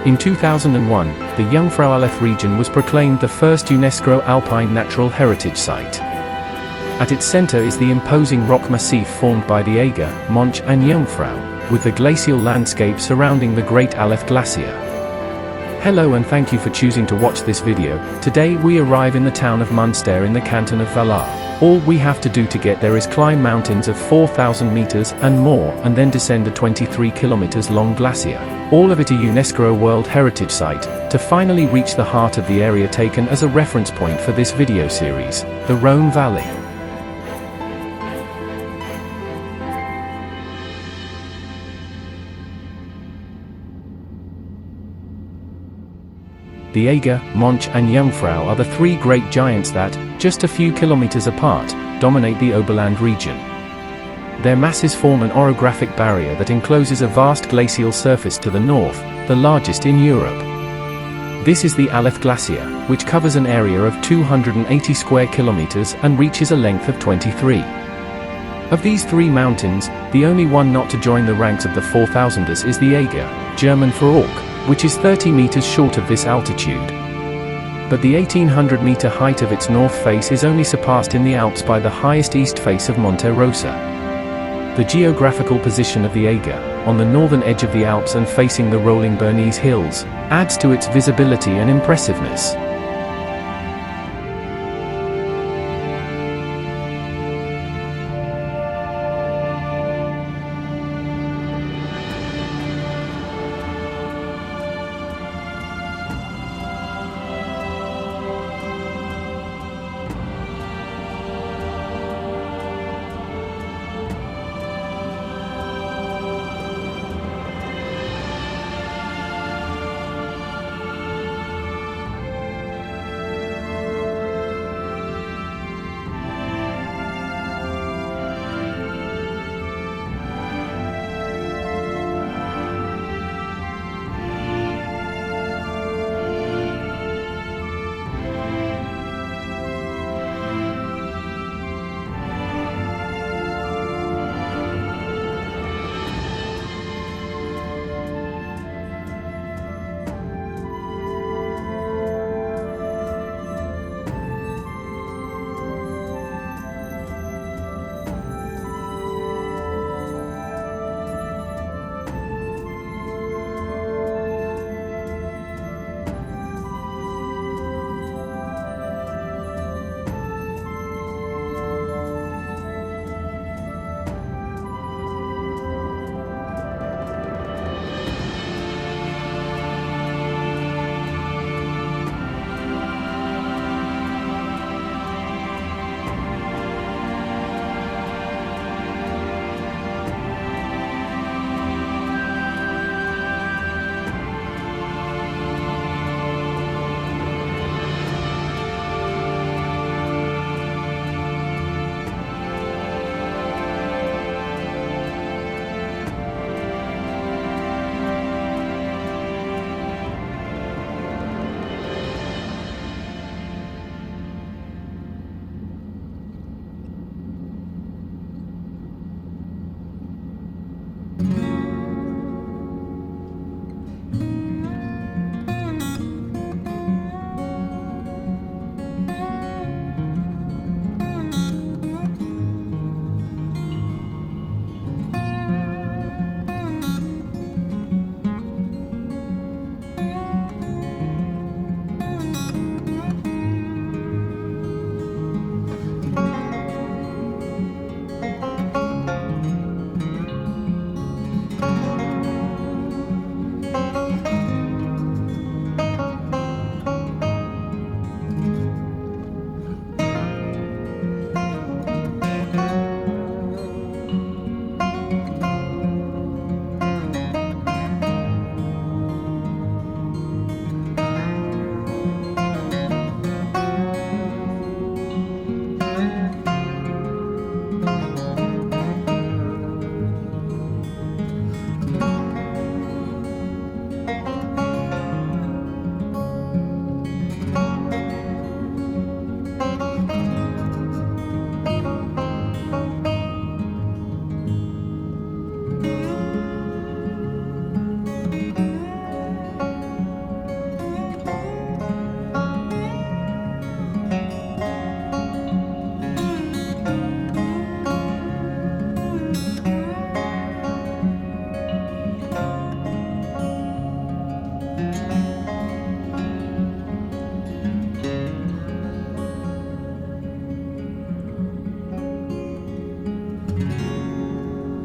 In 2001, the Jungfrau Aleph region was proclaimed the first UNESCO Alpine Natural Heritage Site. At its center is the imposing rock massif formed by the Eiger, Monch and Jungfrau, with the glacial landscape surrounding the Great Aleph Glacier. Hello and thank you for choosing to watch this video. Today we arrive in the town of Münster in the canton of Valais. All we have to do to get there is climb mountains of 4,000 meters and more, and then descend a 23 kilometers long glacier, all of it a UNESCO World Heritage Site, to finally reach the heart of the area taken as a reference point for this video series, the Rhone Valley. The Eiger, Monch and Jungfrau are the three great giants that, just a few kilometers apart, dominate the Oberland region. Their masses form an orographic barrier that encloses a vast glacial surface to the north, the largest in Europe. This is the Aleph Glacier, which covers an area of 280 square kilometers and reaches a length of 23. Of these three mountains, the only one not to join the ranks of the 4,000ers is the Eiger, German for Orc, which is 30 meters short of this altitude. But the 1,800-meter height of its north face is only surpassed in the Alps by the highest east face of Monte Rosa. The geographical position of the Eiger, on the northern edge of the Alps and facing the rolling Bernese Hills, adds to its visibility and impressiveness.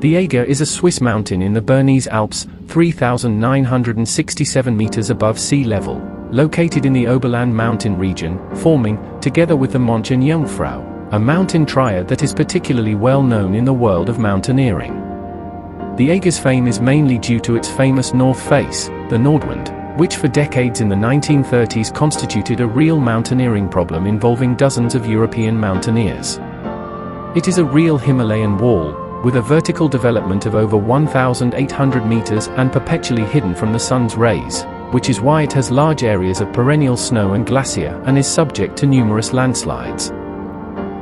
The Eiger is a Swiss mountain in the Bernese Alps, 3,967 meters above sea level, located in the Oberland mountain region, forming, together with the Mönch and Jungfrau, a mountain triad that is particularly well known in the world of mountaineering. The Eiger's fame is mainly due to its famous north face, the Nordwand, which for decades in the 1930s constituted a real mountaineering problem involving dozens of European mountaineers. It is a real Himalayan wall, with a vertical development of over 1,800 meters and perpetually hidden from the sun's rays, which is why it has large areas of perennial snow and glacier and is subject to numerous landslides.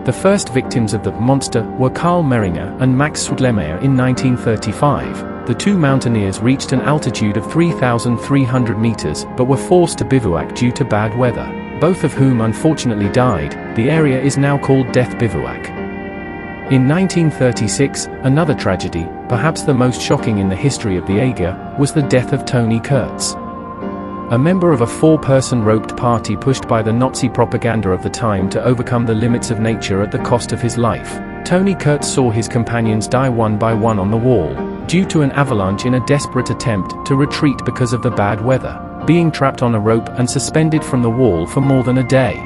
The first victims of the monster were Karl Meringer and Max Sudlemeyer in 1935. The two mountaineers reached an altitude of 3,300 meters but were forced to bivouac due to bad weather, both of whom unfortunately died. The area is now called Death Bivouac. In 1936, another tragedy, perhaps the most shocking in the history of the Eiger, was the death of Tony Kurtz. A member of a four-person roped party pushed by the Nazi propaganda of the time to overcome the limits of nature at the cost of his life, Tony Kurtz saw his companions die one by one on the wall, due to an avalanche in a desperate attempt to retreat because of the bad weather, being trapped on a rope and suspended from the wall for more than a day.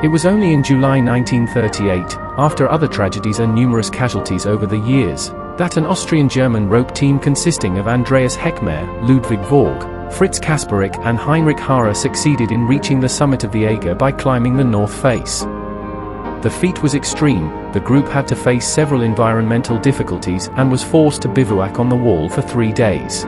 It was only in July 1938, after other tragedies and numerous casualties over the years, that an Austrian-German rope team consisting of Andreas Heckmeyer, Ludwig Vorg, Fritz Kasperek and Heinrich Harrer succeeded in reaching the summit of the Eiger by climbing the north face. The feat was extreme. The group had to face several environmental difficulties and was forced to bivouac on the wall for 3 days.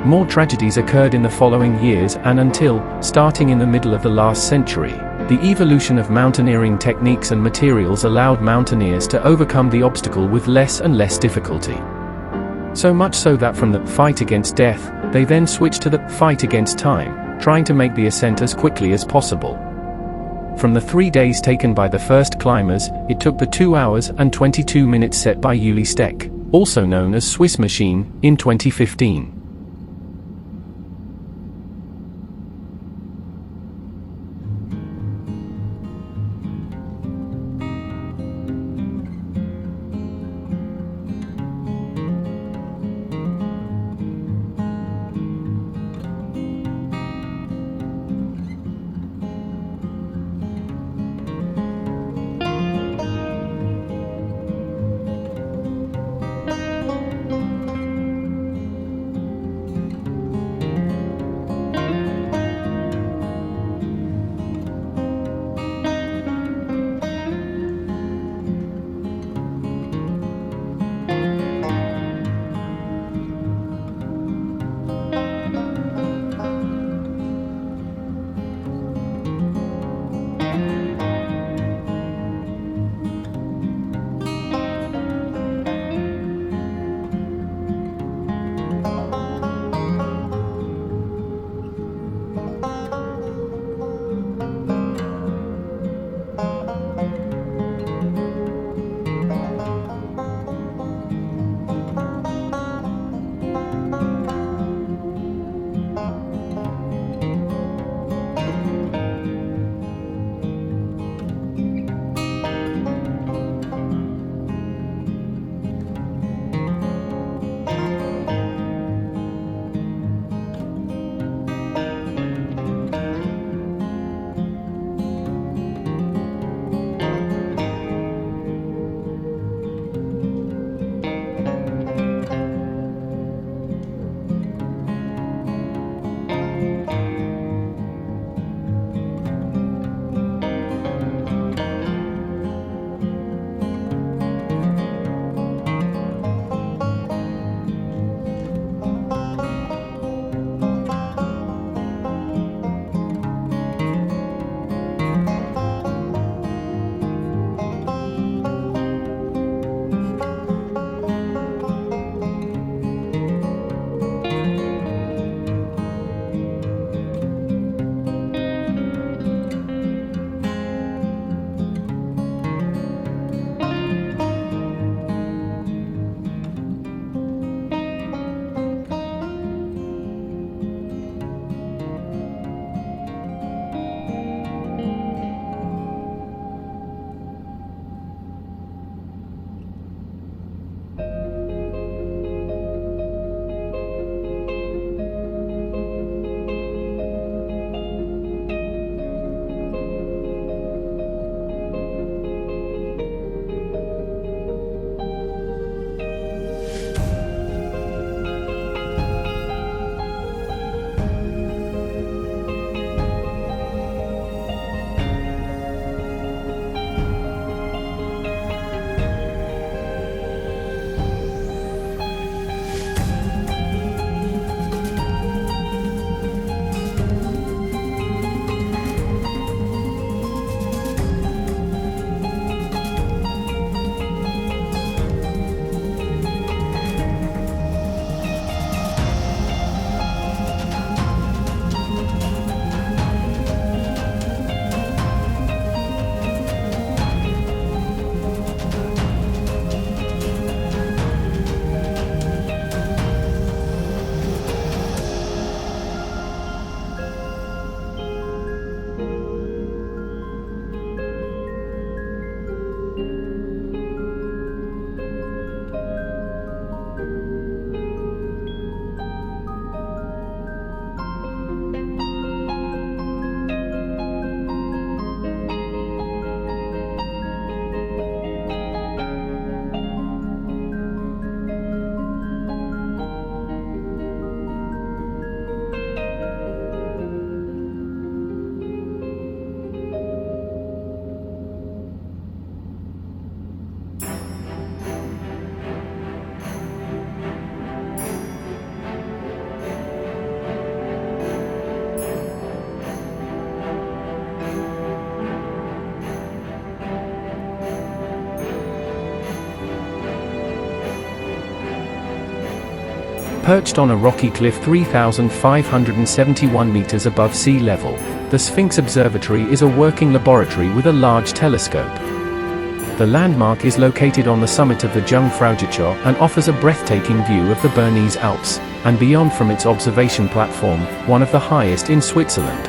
More tragedies occurred in the following years and until, starting in the middle of the last century, the evolution of mountaineering techniques and materials allowed mountaineers to overcome the obstacle with less and less difficulty. So much so that from the fight against death, they then switched to the fight against time, trying to make the ascent as quickly as possible. From the 3 days taken by the first climbers, it took the 2 hours and 22 minutes set by Uli Steck, also known as Swiss Machine, in 2015. Perched on a rocky cliff 3,571 meters above sea level, the Sphinx Observatory is a working laboratory with a large telescope. The landmark is located on the summit of the Jungfraujoch and offers a breathtaking view of the Bernese Alps, and beyond from its observation platform, one of the highest in Switzerland.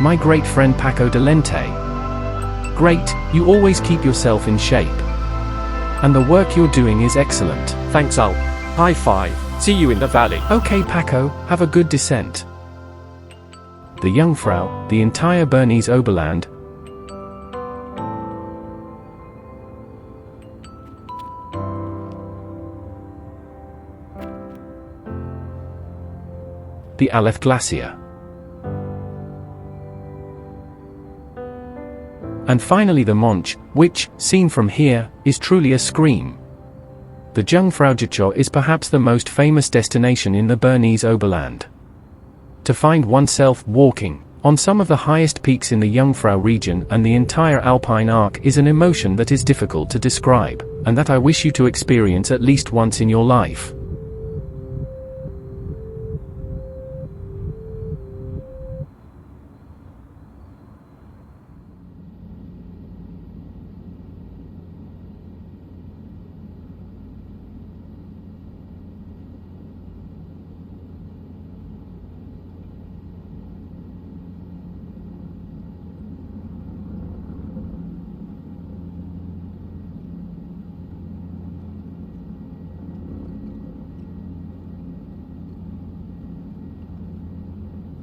My great friend Paco de Lente. Great, you always keep yourself in shape. And the work you're doing is excellent. Thanks, Al. High five. See you in the valley. Okay, Paco, have a good descent. The Jungfrau, the entire Bernese Oberland, the Aleph Glacier, And finally the Monch, which, seen from here, is truly a scream. The Jungfraujoch is perhaps the most famous destination in the Bernese Oberland. To find oneself walking on some of the highest peaks in the Jungfrau region and the entire Alpine arc is an emotion that is difficult to describe, and that I wish you to experience at least once in your life.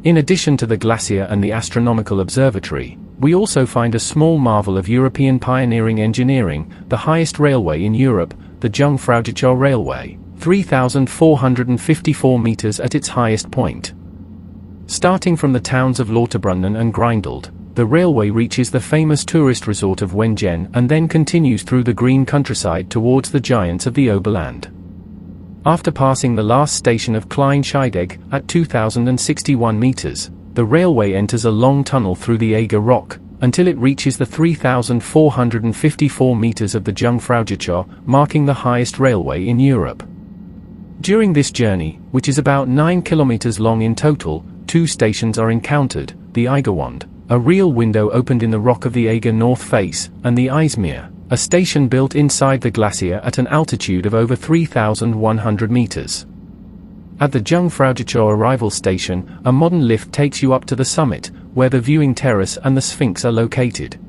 In addition to the glacier and the astronomical observatory, we also find a small marvel of European pioneering engineering, the highest railway in Europe, the Jungfraujoch Railway, 3,454 meters at its highest point. Starting from the towns of Lauterbrunnen and Greindl, the railway reaches the famous tourist resort of Wengen and then continues through the green countryside towards the giants of the Oberland. After passing the last station of Klein Scheidegg at 2,061 meters, the railway enters a long tunnel through the Eiger Rock, until it reaches the 3,454 meters of the Jungfraujoch, marking the highest railway in Europe. During this journey, which is about 9 kilometers long in total, 2 stations are encountered, the Eigerwand, a real window opened in the rock of the Eiger north face, and the Eismeer, a station built inside the glacier at an altitude of over 3,100 meters. At the Jungfraujoch arrival station, a modern lift takes you up to the summit, where the viewing terrace and the Sphinx are located.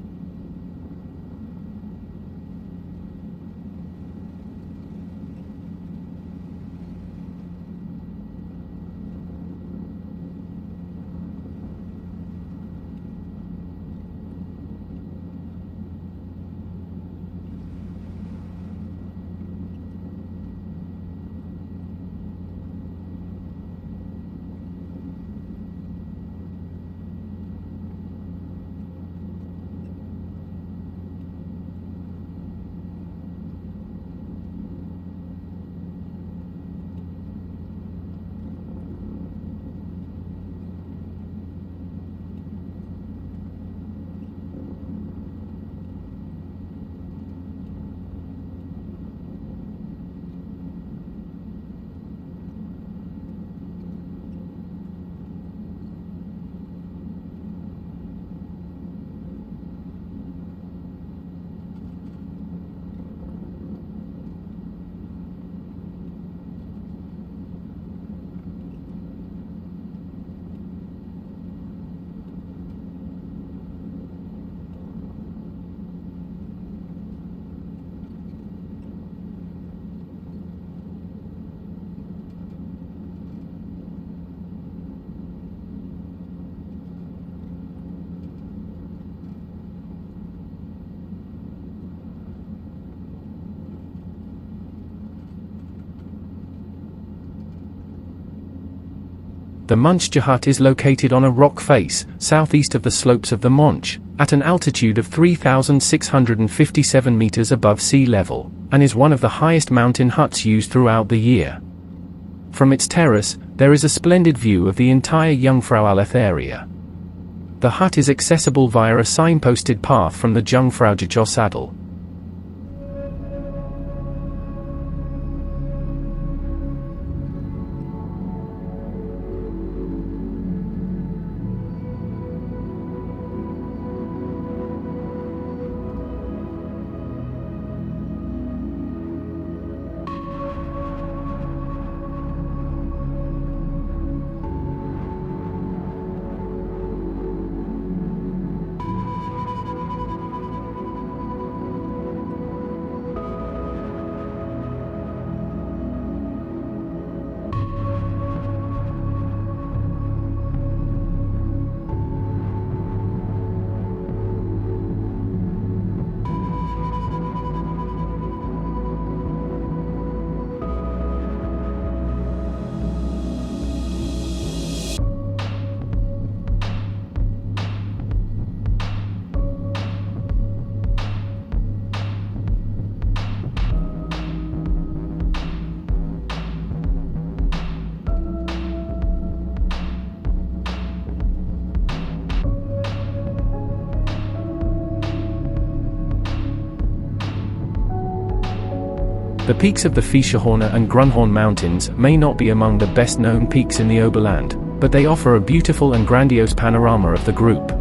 The Monch hut is located on a rock face, southeast of the slopes of the Monch, at an altitude of 3,657 meters above sea level, and is one of the highest mountain huts used throughout the year. From its terrace, there is a splendid view of the entire Jungfraujoch area. The hut is accessible via a signposted path from the Jungfraujoch saddle. The peaks of the Fiescherhorner and Grunhorn mountains may not be among the best-known peaks in the Oberland, but they offer a beautiful and grandiose panorama of the group.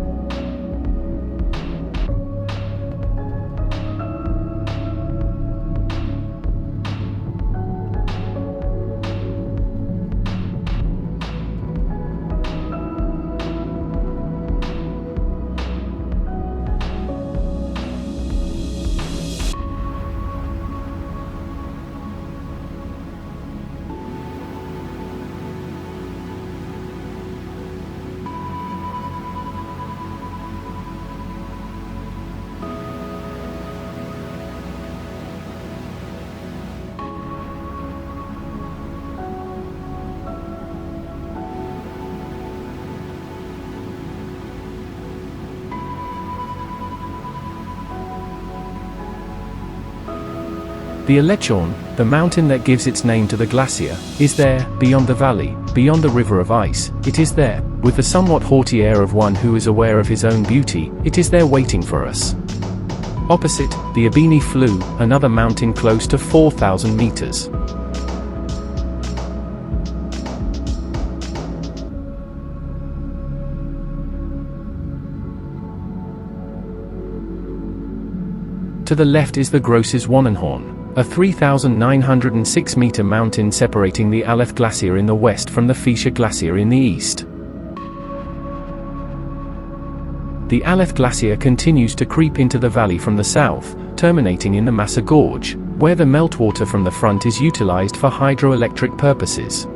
The Aletschorn, the mountain that gives its name to the glacier, is there, beyond the valley, beyond the river of ice. It is there, with the somewhat haughty air of one who is aware of his own beauty. It is there waiting for us. Opposite, the Abini Flu, another mountain close to 4,000 meters. To the left is the Grosses Wannenhorn, a 3,906-meter mountain separating the Aleph Glacier in the west from the Fiescher Glacier in the east. The Aleph Glacier continues to creep into the valley from the south, terminating in the Massa Gorge, where the meltwater from the front is utilized for hydroelectric purposes.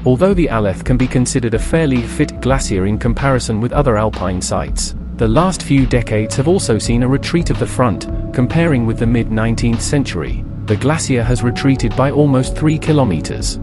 Although the Aleph can be considered a fairly fit glacier in comparison with other alpine sites, the last few decades have also seen a retreat of the front. Comparing with the mid-19th century, the glacier has retreated by almost 3 kilometers.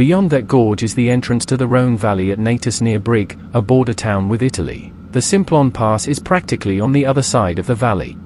Beyond that gorge is the entrance to the Rhone Valley at Natus near Brig, a border town with Italy. The Simplon Pass is practically on the other side of the valley.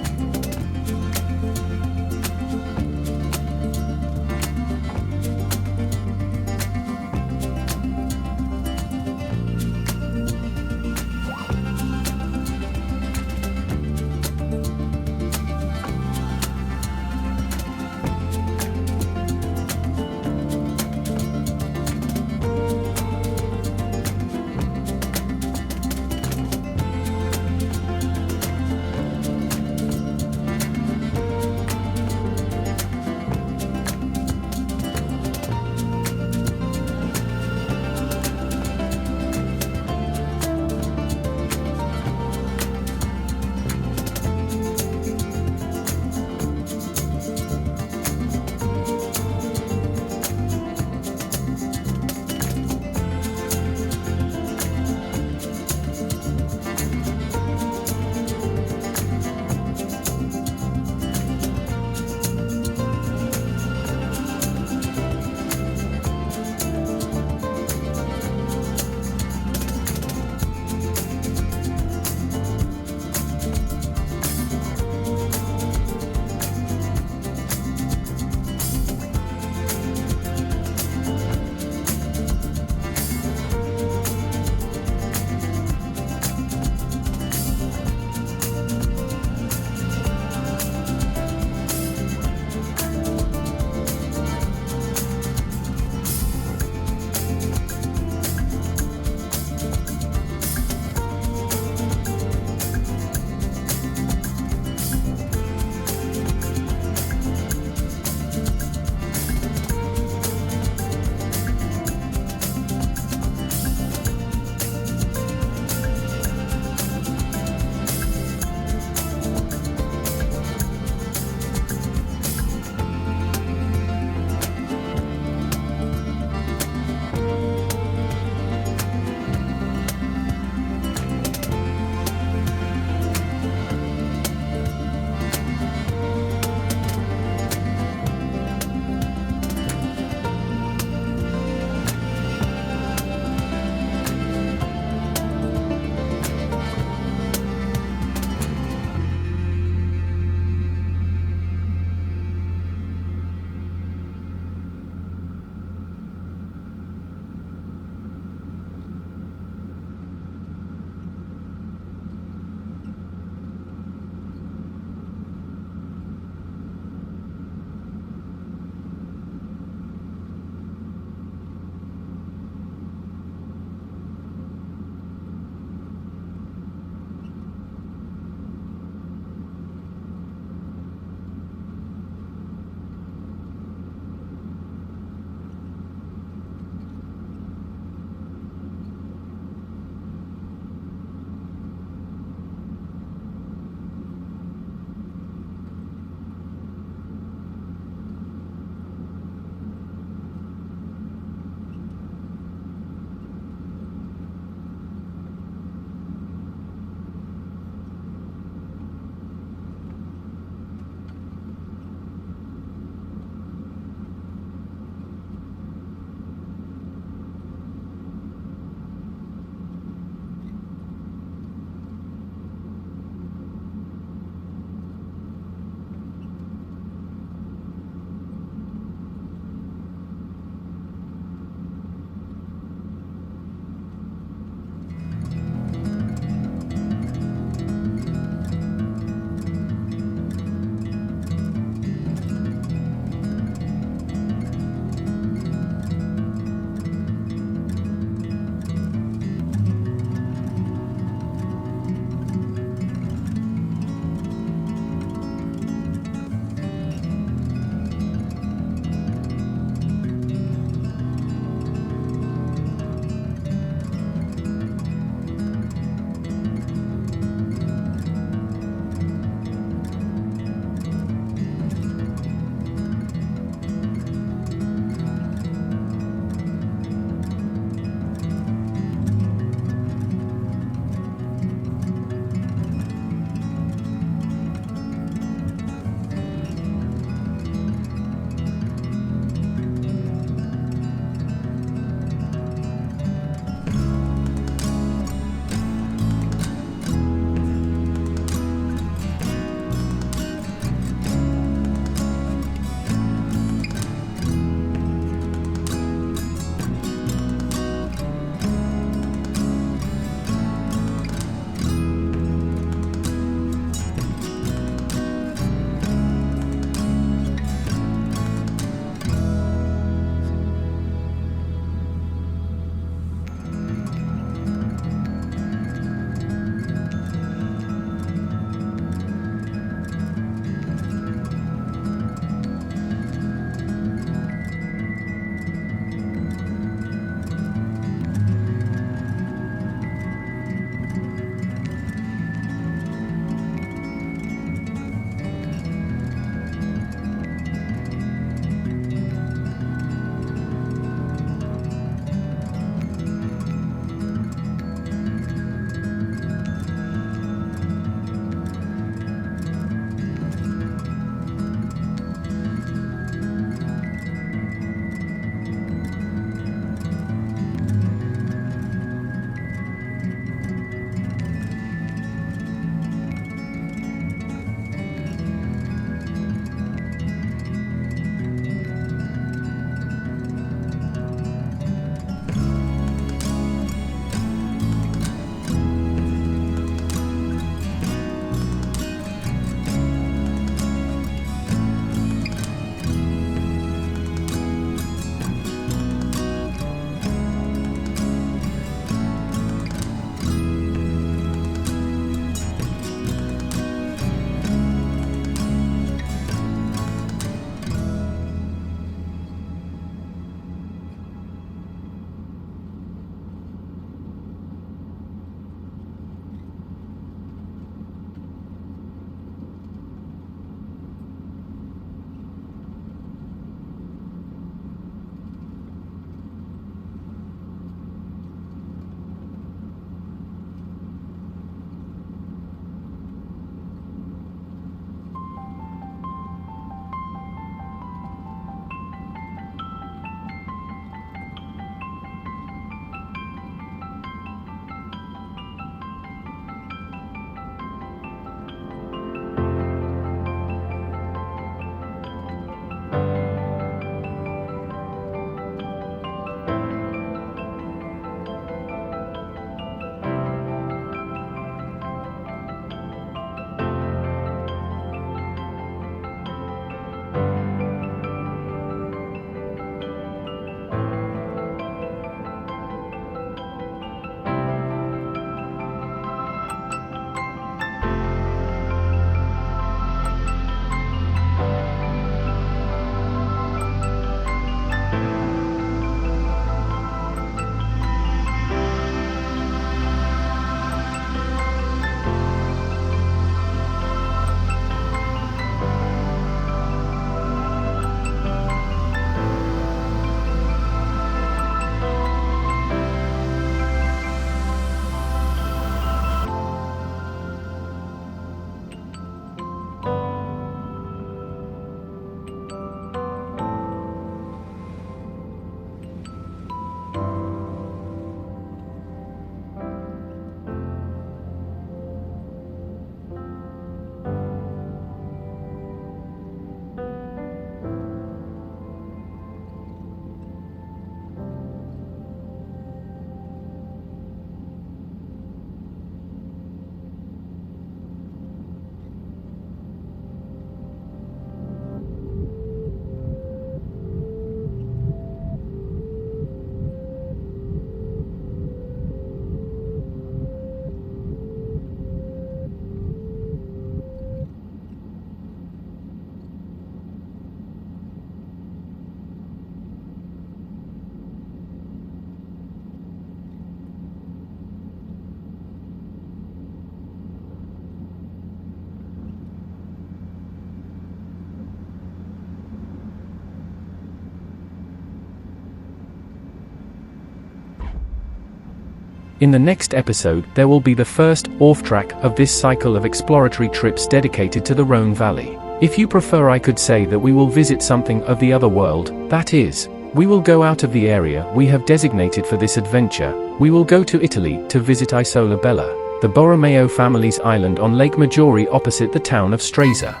In the next episode, there will be the first off-track of this cycle of exploratory trips dedicated to the Rhone Valley. If you prefer, I could say that we will visit something of the other world, that is, we will go out of the area we have designated for this adventure. We will go to Italy to visit Isola Bella, the Borromeo family's island on Lake Maggiore opposite the town of Stresa.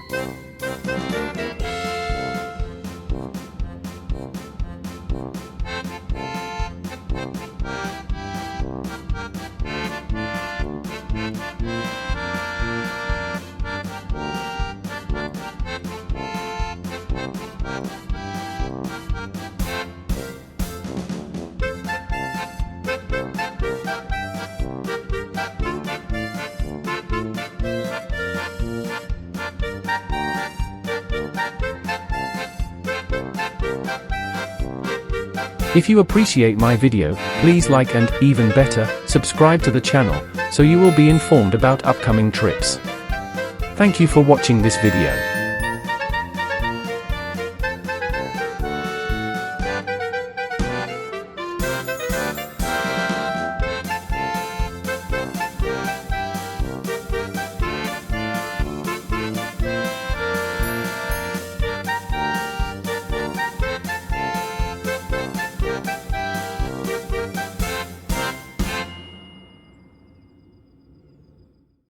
If you appreciate my video, please like and, even better, subscribe to the channel, so you will be informed about upcoming trips. Thank you for watching this video.